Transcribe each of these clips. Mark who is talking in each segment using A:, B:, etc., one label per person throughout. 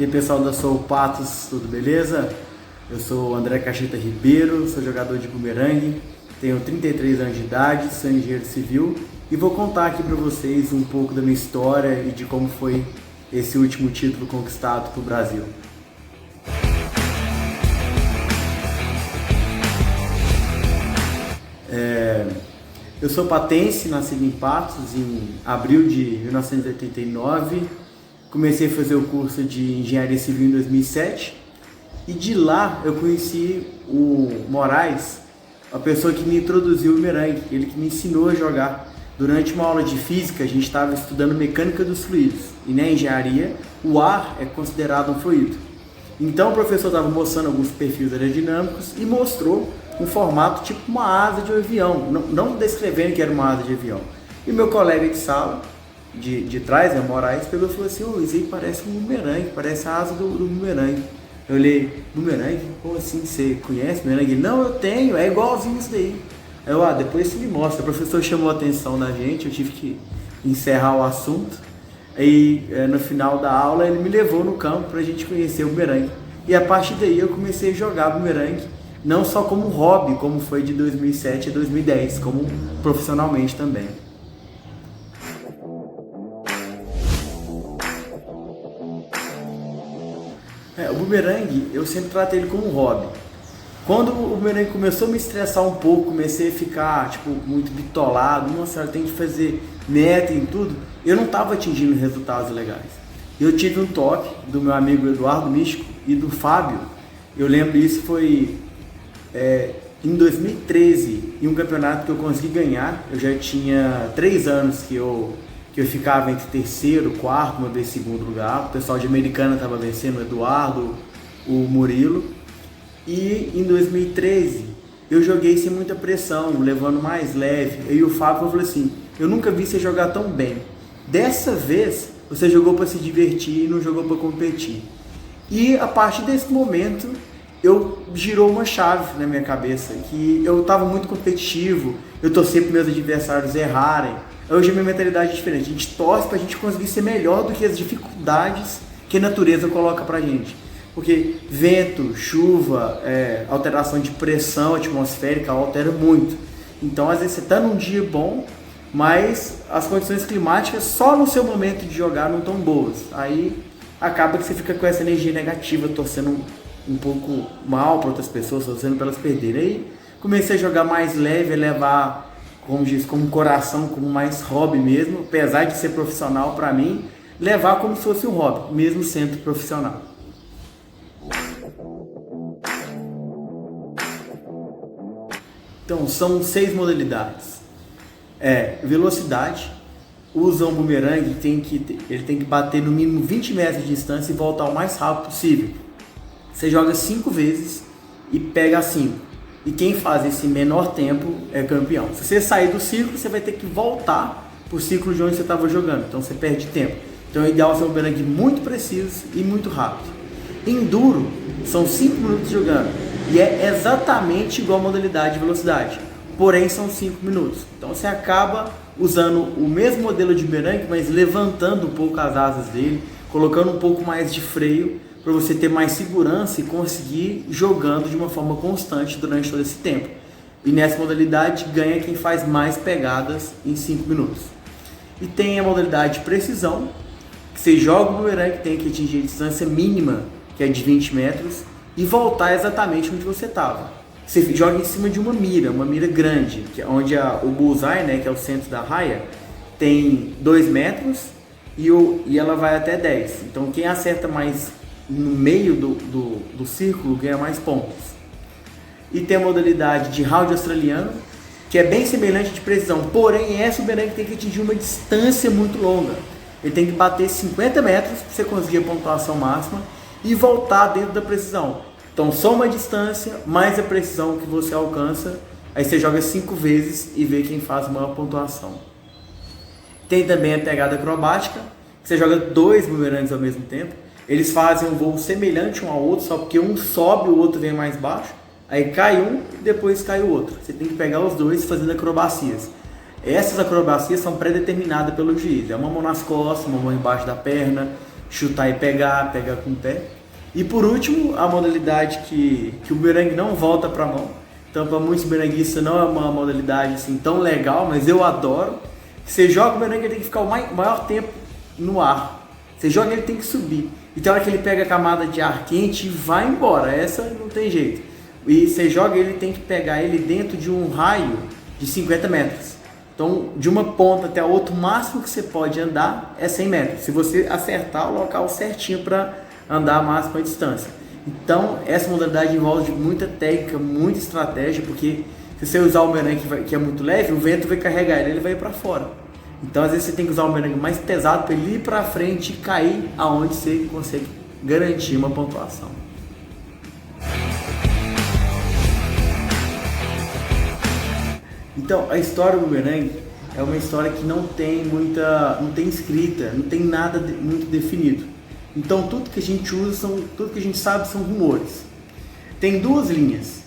A: E aí pessoal da Soul Patos, tudo beleza? Eu sou o André Cacheta Ribeiro, sou jogador de bumerangue, tenho 33 anos de idade, sou engenheiro civil e vou contar aqui para vocês um pouco da minha história e de como foi esse último título conquistado para o Brasil. Eu sou patense, nascido em Patos em abril de 1989, comecei a fazer o curso de engenharia civil em 2007 e de lá eu conheci o Moraes, a pessoa que me introduziu o bumerangue, ele que me ensinou a jogar. Durante uma aula de física a gente estava estudando mecânica dos fluidos e na engenharia o ar é considerado um fluido. Então o professor estava mostrando alguns perfis aerodinâmicos e mostrou um formato tipo uma asa de um avião, não descrevendo que era uma asa de avião. E meu colega de sala, de trás, né, Moraes, pegou e falou assim: "Ô, isso aí parece um bumerangue, parece a asa do bumerangue." Eu olhei: "Bumerangue? Como assim? Você conhece bumerangue?" "Não, eu tenho, é igualzinho isso daí." Aí eu: depois você me mostra." O professor chamou a atenção da gente, eu tive que encerrar o assunto. Aí no final da aula ele me levou no campo pra gente conhecer o bumerangue. E a partir daí eu comecei a jogar bumerangue, não só como hobby, como foi de 2007 a 2010, como profissionalmente também. O bumerangue, eu sempre tratei ele como um hobby. Quando o bumerangue começou a me estressar um pouco, comecei a ficar muito bitolado, nossa, eu tenho que fazer meta e tudo, eu não estava atingindo resultados legais. Eu tive um toque do meu amigo Eduardo Místico e do Fábio, eu lembro isso foi em 2013, em um campeonato que eu consegui ganhar. Eu já tinha 3 anos que eu ficava entre terceiro, quarto, uma vez segundo lugar. O pessoal de Americana estava vencendo, o Eduardo, o Murilo. E em 2013 eu joguei sem muita pressão, levando mais leve. E o Fábio falou assim: "Eu nunca vi você jogar tão bem. Dessa vez você jogou para se divertir e não jogou para competir." E a partir desse momento girou uma chave na minha cabeça, que eu estava muito competitivo, eu torcia para meus adversários errarem. Hoje a minha mentalidade é diferente, a gente torce para a gente conseguir ser melhor do que as dificuldades que a natureza coloca para a gente. Porque vento, chuva, alteração de pressão atmosférica altera muito. Então às vezes você está num dia bom, mas as condições climáticas só no seu momento de jogar não estão boas. Aí acaba que você fica com essa energia negativa, torcendo um pouco mal para outras pessoas, torcendo para elas perderem. Aí comecei a jogar mais leve, a levar, como diz, como coração, como mais hobby mesmo, apesar de ser profissional para mim, levar como se fosse um hobby, mesmo sendo profissional. Então são 6 modalidades. Velocidade, usa um bumerangue, ele tem que bater no mínimo 20 metros de distância e voltar o mais rápido possível. Você joga 5 vezes e pega 5. E quem faz esse menor tempo é campeão. Se você sair do círculo, você vai ter que voltar para o círculo de onde você estava jogando. Então você perde tempo. Então é ideal ser um bumerangue muito preciso e muito rápido. Enduro são 5 minutos jogando. E é exatamente igual a modalidade de velocidade. Porém são 5 minutos. Então você acaba usando o mesmo modelo de bumerangue, mas levantando um pouco as asas dele, colocando um pouco mais de freio, para você ter mais segurança e conseguir jogando de uma forma constante durante todo esse tempo. E nessa modalidade ganha quem faz mais pegadas em 5 minutos. E tem a modalidade de precisão, que você joga o bumerangue, tem que atingir a distância mínima, que é de 20 metros, e voltar exatamente onde você estava. Você joga em cima de uma mira grande, que é onde o bullseye, né, que é o centro da raia, tem 2 metros e ela vai até 10. Então quem acerta mais no meio do círculo ganha mais pontos. E tem a modalidade de round australiano, que é bem semelhante de precisão, porém essa bumerangue tem que atingir uma distância muito longa. Ele tem que bater 50 metros para você conseguir a pontuação máxima e voltar dentro da precisão. Então soma a distância mais a precisão que você alcança, aí você joga 5 vezes e vê quem faz a maior pontuação. Tem também a pegada acrobática, que você joga 2 bumerangues ao mesmo tempo. Eles fazem um voo semelhante um ao outro, só porque um sobe e o outro vem mais baixo. Aí cai um e depois cai o outro. Você tem que pegar os dois fazendo acrobacias. Essas acrobacias são pré-determinadas pelo juiz. É uma mão nas costas, uma mão embaixo da perna, chutar e pegar com o pé. E por último, a modalidade que o bumerangue não volta para a mão. Então, para muitos bumeranguistas não é uma modalidade assim tão legal, mas eu adoro. Você joga o bumerangue, ele tem que ficar o maior tempo no ar. Você joga, ele tem que subir. E tem hora que ele pega a camada de ar quente e vai embora. Essa não tem jeito. E você joga, ele tem que pegar ele dentro de um raio de 50 metros. Então, de uma ponta até a outra, o máximo que você pode andar é 100 metros. Se você acertar o local certinho para andar a máxima distância. Então, essa modalidade envolve muita técnica, muita estratégia, porque se você usar o bumerangue que é muito leve, o vento vai carregar ele vai para fora. Então, às vezes você tem que usar o bumerangue mais pesado para ele ir para frente e cair aonde você consegue garantir uma pontuação. Então, a história do bumerangue é uma história que não tem escrita, não tem nada muito definido. Então, tudo que a gente usa, tudo que a gente sabe são rumores. Tem duas linhas.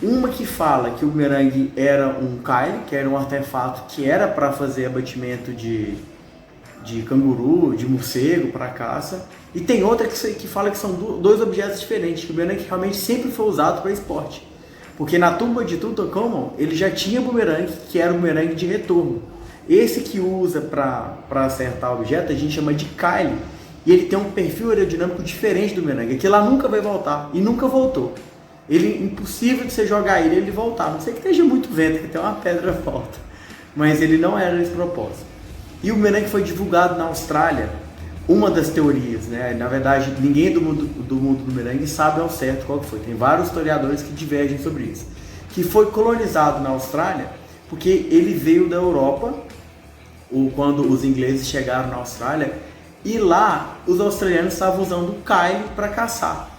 A: Uma que fala que o bumerangue era um Kyle, que era um artefato que era para fazer abatimento de canguru, de morcego para caça. E tem outra que fala que são dois objetos diferentes, que o bumerangue realmente sempre foi usado para esporte. Porque na tumba de Tutankhamon, ele já tinha bumerangue, que era o bumerangue de retorno. Esse que usa para acertar o objeto, a gente chama de Kyle. E ele tem um perfil aerodinâmico diferente do bumerangue. Aquele lá nunca vai voltar. E nunca voltou. Ele é impossível de você jogar ele e ele voltar. A não sei que esteja muito vento, que até uma pedra volta. Mas ele não era esse propósito. E o bumerangue foi divulgado na Austrália. Uma das teorias, né? Na verdade, ninguém do mundo do bumerangue sabe ao certo qual que foi. Tem vários historiadores que divergem sobre isso. Que foi colonizado na Austrália porque ele veio da Europa, ou quando os ingleses chegaram na Austrália, e lá os australianos estavam usando o Kyle para caçar.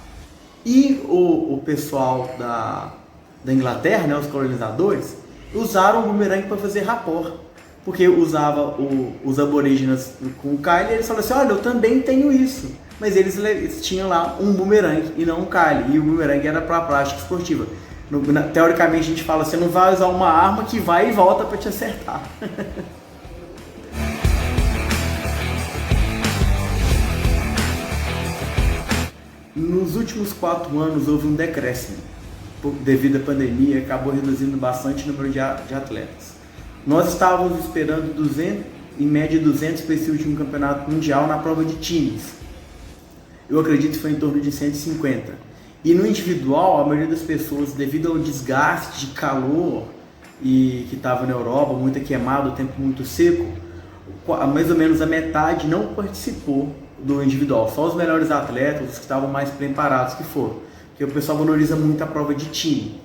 A: E o pessoal da Inglaterra, né, os colonizadores, usaram o bumerangue para fazer rapport. Porque usava os aborígenes com o Kyle e eles falaram assim, olha, eu também tenho isso. Mas eles tinham lá um bumerangue e não um Kyle. E o bumerangue era para a prática esportiva. Teoricamente a gente fala, você não vai usar uma arma que vai e volta para te acertar. Nos últimos 4 anos houve um decréscimo. Devido à pandemia, acabou reduzindo bastante o número de atletas. Nós estávamos esperando em média 200 para esse último campeonato mundial na prova de times. Eu acredito que foi em torno de 150. E no individual, a maioria das pessoas, devido ao desgaste de calor e que estava na Europa, muito queimado, o tempo muito seco, mais ou menos a metade não participou do individual. Só os melhores atletas, os que estavam mais preparados que foram. Porque o pessoal valoriza muito a prova de time.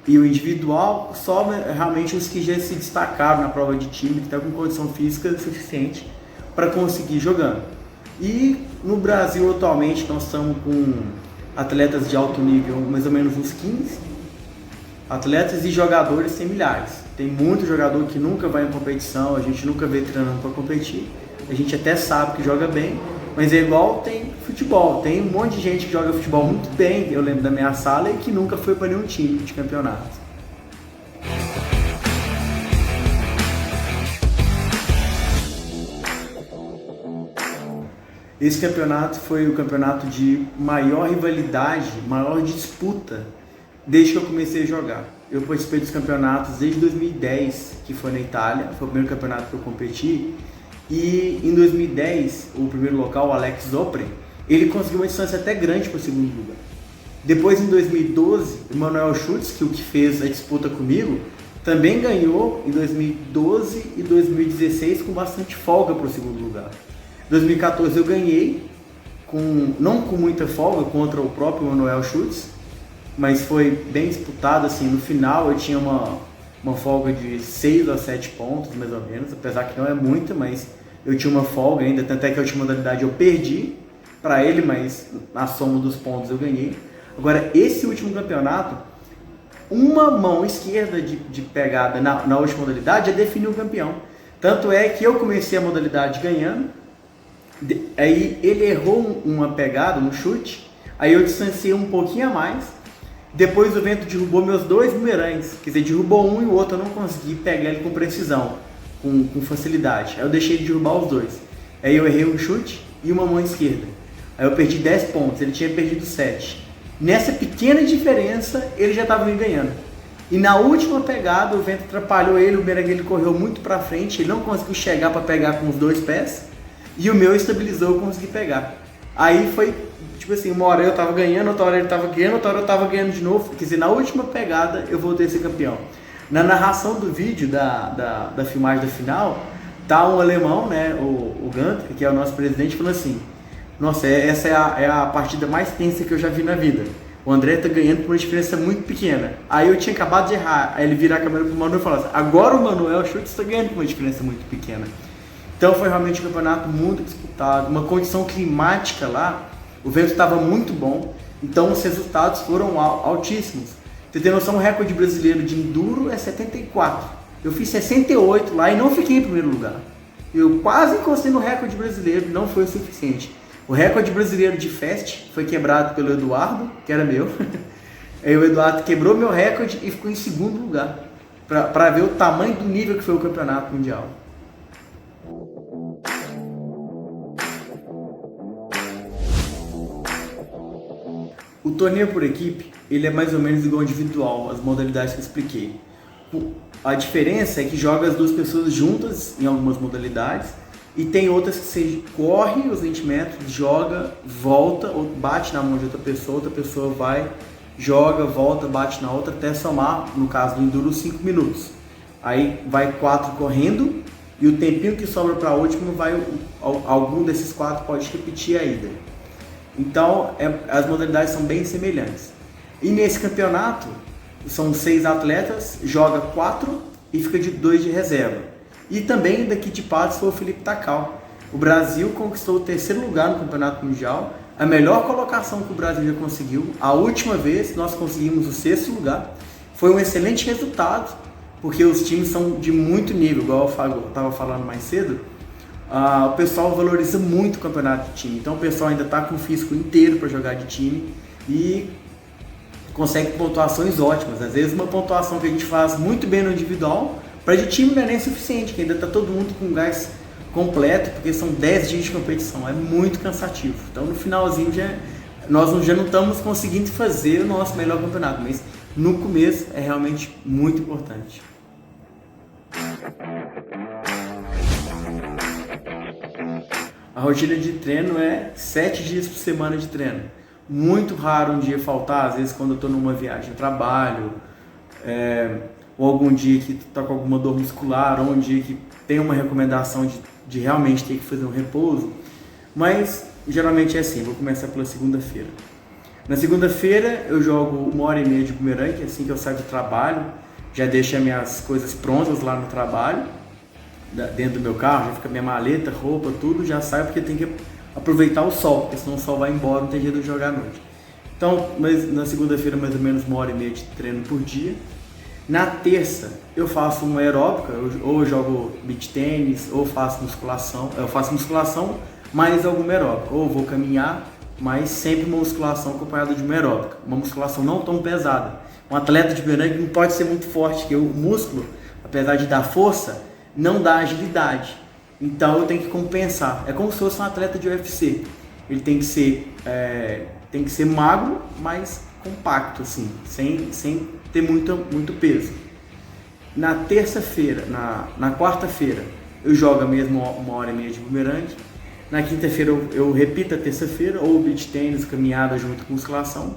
A: E o individual, só realmente os que já se destacaram na prova de time, que estão com condição física suficiente para conseguir jogando. E no Brasil, atualmente, nós estamos com atletas de alto nível, mais ou menos uns 15 atletas, e jogadores tem milhares. Tem muito jogador que nunca vai em competição, a gente nunca vê treinando para competir. A gente até sabe que joga bem, mas é igual tem futebol. Tem um monte de gente que joga futebol muito bem, eu lembro da minha sala, e que nunca foi para nenhum time de campeonato. Esse campeonato foi o campeonato de maior rivalidade, maior disputa, desde que eu comecei a jogar. Eu participei dos campeonatos desde 2010, que foi na Itália, foi o primeiro campeonato que eu competi. E em 2010, o primeiro local, o Alex Zopre, ele conseguiu uma distância até grande para o segundo lugar. Depois, em 2012, o Manuel Schutz, que é o que fez a disputa comigo, também ganhou em 2012 e 2016 com bastante folga para o segundo lugar. Em 2014 eu ganhei, não com muita folga, contra o próprio Manuel Schutz, mas foi bem disputado. Assim, no final eu tinha uma folga de 6 a 7 pontos, mais ou menos, apesar que não é muita, mas eu tinha uma folga ainda, tanto é que a última modalidade eu perdi para ele, mas na soma dos pontos eu ganhei. Agora, esse último campeonato, uma mão esquerda de pegada na última modalidade já definiu o campeão. Tanto é que eu comecei a modalidade ganhando, aí ele errou uma pegada, um chute, aí eu distanciei um pouquinho a mais. Depois o vento derrubou meus 2 bumerangues, quer dizer, derrubou um e o outro eu não consegui pegar ele com precisão, com facilidade. Aí eu deixei ele derrubar os 2. Aí eu errei um chute e uma mão esquerda. Aí eu perdi 10 pontos, ele tinha perdido 7. Nessa pequena diferença, ele já estava me ganhando. E na última pegada, o vento atrapalhou ele, o Merengue correu muito para frente, ele não conseguiu chegar para pegar com os 2 pés, e o meu estabilizou, eu consegui pegar. Aí foi, tipo assim, uma hora eu tava ganhando, outra hora ele tava ganhando, outra hora eu tava ganhando de novo. Quer dizer, na última pegada eu voltei a ser campeão. Na narração do vídeo da filmagem da final, tá um alemão, né, o Gunter, que é o nosso presidente, falando assim: nossa, essa é a partida mais tensa que eu já vi na vida. O André tá ganhando por uma diferença muito pequena. Aí eu tinha acabado de errar. Aí ele vira a câmera pro Manuel e fala assim: agora o Manuel Schultz tá ganhando por uma diferença muito pequena. Então foi realmente um campeonato muito disputado, uma condição climática lá, o vento estava muito bom, então os resultados foram altíssimos. Você tem noção, o recorde brasileiro de enduro é 74. Eu fiz 68 lá e não fiquei em primeiro lugar. Eu quase encostei no recorde brasileiro, não foi o suficiente. O recorde brasileiro de fast foi quebrado pelo Eduardo, que era meu. Aí o Eduardo quebrou meu recorde e ficou em segundo lugar, para ver o tamanho do nível que foi o campeonato mundial. O torneio por equipe, ele é mais ou menos igual ao individual, as modalidades que eu expliquei. A diferença é que joga as 2 pessoas juntas em algumas modalidades e tem outras que você corre os 20 metros, joga, volta, ou bate na mão de outra pessoa vai, joga, volta, bate na outra até somar, no caso do enduro, 5 minutos. Aí vai 4 correndo e o tempinho que sobra para a última, algum desses 4 pode repetir a ida. Então, as modalidades são bem semelhantes. E nesse campeonato, são 6 atletas, joga 4 e fica de 2 de reserva. E também daqui de Patos foi o Felipe Takal. O Brasil conquistou o 3º lugar no campeonato mundial, a melhor colocação que o Brasil já conseguiu. A última vez nós conseguimos o 6º lugar. Foi um excelente resultado, porque os times são de muito nível, igual eu estava falando mais cedo. O pessoal valoriza muito o campeonato de time, então o pessoal ainda está com o físico inteiro para jogar de time e consegue pontuações ótimas. Às vezes uma pontuação que a gente faz muito bem no individual, para de time não é nem suficiente, que ainda está todo mundo com gás completo, porque são 10 dias de competição, é muito cansativo. Então no finalzinho nós já não estamos conseguindo fazer o nosso melhor campeonato, mas no começo é realmente muito importante. A rotina de treino é 7 dias por semana de treino. Muito raro um dia faltar, às vezes quando eu estou numa viagem a trabalho, ou algum dia que está com alguma dor muscular, ou um dia que tem uma recomendação de realmente ter que fazer um repouso. Mas geralmente é assim, vou começar pela segunda-feira. Na segunda-feira eu jogo 1h30 de bumerangue, assim que eu saio do trabalho, já deixo as minhas coisas prontas lá no trabalho, dentro do meu carro, já fica minha maleta, roupa, tudo, já saio porque tem que aproveitar o sol, porque senão o sol vai embora, não tem jeito de jogar à noite. Então, na segunda-feira mais ou menos 1h30 de treino por dia. Na terça eu faço uma aeróbica, ou eu jogo beach tênis, ou faço musculação. Eu faço musculação mais alguma aeróbica, ou vou caminhar, mas sempre uma musculação acompanhada de uma aeróbica. Uma musculação não tão pesada. Um atleta de bumerangue não pode ser muito forte, porque o músculo, apesar de dar força, não dá agilidade. Então eu tenho que compensar. É como se fosse um atleta de UFC. Ele tem que ser magro, mas compacto, assim, sem ter muito peso. Na terça-feira, na quarta-feira, eu jogo a mesma 1h30 de bumerangue. Na quinta-feira eu repito a terça-feira, ou beach tênis, caminhada junto com musculação.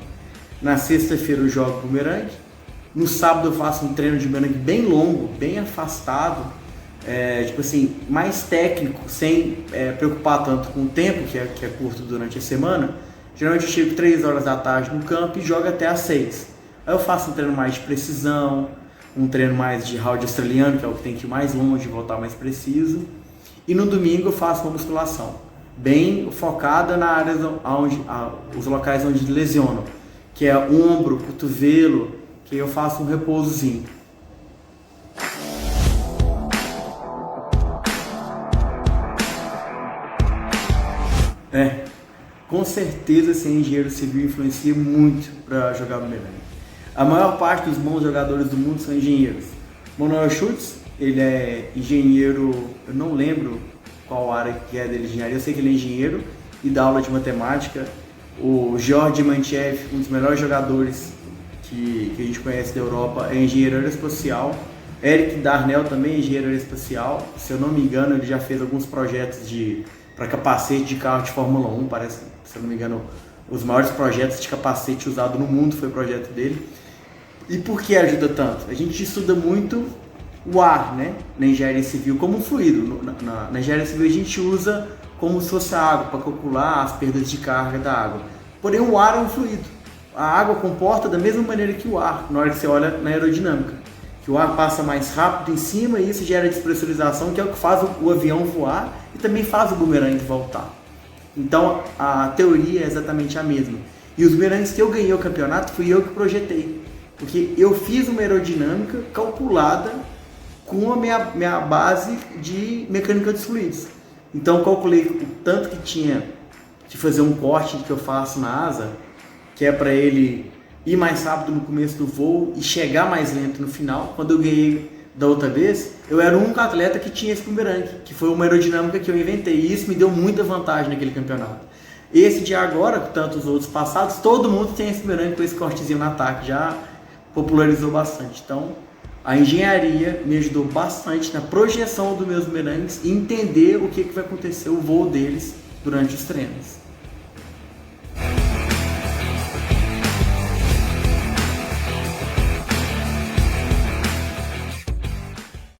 A: Na sexta-feira eu jogo bumerangue. No sábado eu faço um treino de bumerangue bem longo, bem afastado, tipo assim, mais técnico, sem preocupar tanto com o tempo, que é curto durante a semana. Geralmente eu chego 3 horas da tarde no campo e jogo até às 6. Aí eu faço um treino mais de precisão, um treino mais de round australiano, que é o que tem que ir mais longe, voltar mais preciso. E no domingo eu faço uma musculação, bem focada na área os locais onde lesionam, que é ombro, cotovelo, que eu faço um repousozinho. Com certeza ser engenheiro civil influencia muito para jogar bumerangue. A maior parte dos bons jogadores do mundo são engenheiros. Manuel Schultz, ele é engenheiro, eu não lembro qual área que é dele de engenharia. Eu sei que ele é engenheiro e dá aula de matemática. O George Mantiev, um dos melhores jogadores que a gente conhece da Europa, é engenheiro aeroespacial. Eric Darnell também é engenheiro aeroespacial. Se eu não me engano, ele já fez alguns projetos para capacete de carro de Fórmula 1, parece, se eu não me engano, os maiores projetos de capacete usado no mundo foi o projeto dele. E por que ajuda tanto? A gente estuda muito o ar, né, na engenharia civil como um fluido. Na engenharia civil a gente usa como se fosse a água para calcular as perdas de carga da água. Porém o ar é um fluido. A água comporta da mesma maneira que o ar, na hora que você olha na aerodinâmica. Que o ar passa mais rápido em cima e isso gera despressurização, que é o que faz o avião voar e também faz o bumerangue voltar. Então a teoria é exatamente a mesma. E os bumerangues que eu ganhei o campeonato fui eu que projetei. Porque eu fiz uma aerodinâmica calculada com a minha base de mecânica dos fluidos. Então eu calculei o tanto que tinha de fazer um corte que eu faço na asa, que é para ele ir mais rápido no começo do voo e chegar mais lento no final. Quando eu ganhei da outra vez, eu era o único atleta que tinha esse bumerangue, que foi uma aerodinâmica que eu inventei. E isso me deu muita vantagem naquele campeonato. Esse de agora, com tantos outros passados, todo mundo tem esse bumerangue com esse cortezinho no ataque, já popularizou bastante. Então, a engenharia me ajudou bastante na projeção dos meus bumerangues e entender o que vai acontecer, o voo deles durante os treinos.